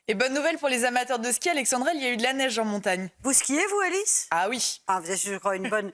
Et bonne nouvelle pour les amateurs de ski, Alexandra, il y a eu de la neige en montagne. Vous skiez, vous, Alice? Ah oui. Ah, vous êtes, je crois, une bonne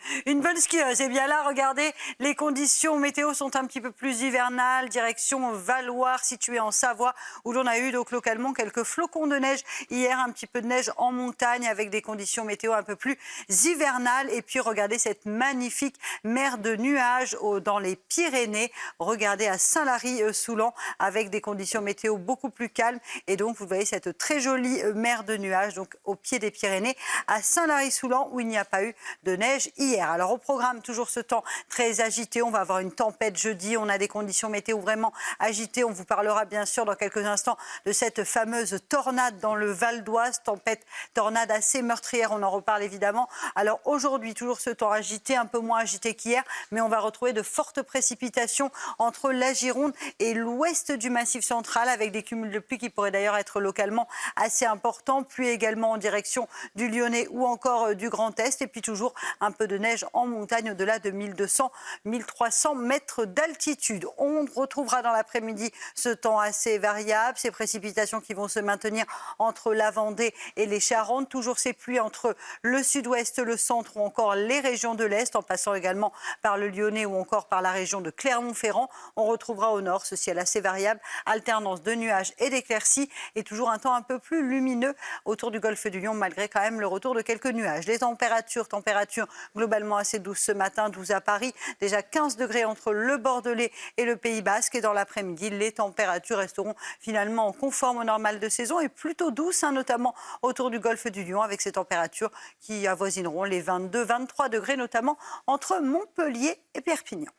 skieuse. Eh bien là, regardez, les conditions météo sont un petit peu plus hivernales. Direction Valloire, située en Savoie, où l'on a eu donc localement quelques flocons de neige. Hier, un petit peu de neige en montagne avec des conditions météo un peu plus hivernales. Et puis, regardez cette magnifique mer de nuages dans les Pyrénées. Regardez à Saint-Lary-Soulan avec des conditions météo beaucoup plus calmes. Et donc, vous voyez cette très jolie mer de nuages donc au pied des Pyrénées à Saint-Lary-Soulan où il n'y a pas eu de neige hier. Alors au programme, toujours ce temps très agité. On va avoir une tempête jeudi. On a des conditions météo vraiment agitées. On vous parlera bien sûr dans quelques instants de cette fameuse tornade dans le Val d'Oise. Tornade assez meurtrière. On en reparle évidemment. Alors aujourd'hui, toujours ce temps agité, un peu moins agité qu'hier, mais on va retrouver de fortes précipitations entre la Gironde et l'ouest du Massif central avec des cumuls de pluie qui pourraient d'ailleurs être localement assez importants. Pluie également en direction du Lyonnais ou encore du Grand Est. Et puis toujours un peu de neige en montagne au-delà de 1200-1300 mètres d'altitude. On retrouvera dans l'après-midi ce temps assez variable, ces précipitations qui vont se maintenir entre la Vendée et les Charentes. Toujours ces pluies entre le sud-ouest, le centre ou encore les régions de l'Est, en passant également par le Lyonnais ou encore par la région de Clermont-Ferrand. On retrouvera au nord ce ciel assez variable, alternance de nuages et d'éclaircies et toujours un temps un peu plus lumineux autour du golfe du Lion, malgré quand même le retour de quelques nuages. Les températures globalement assez douces ce matin, 12 à Paris, déjà 15 degrés entre le Bordelais et le Pays Basque. Et dans l'après-midi, les températures resteront finalement conformes au normal de saison et plutôt douces, notamment autour du golfe du Lion, avec ces températures qui avoisineront les 22-23 degrés, notamment entre Montpellier et Perpignan.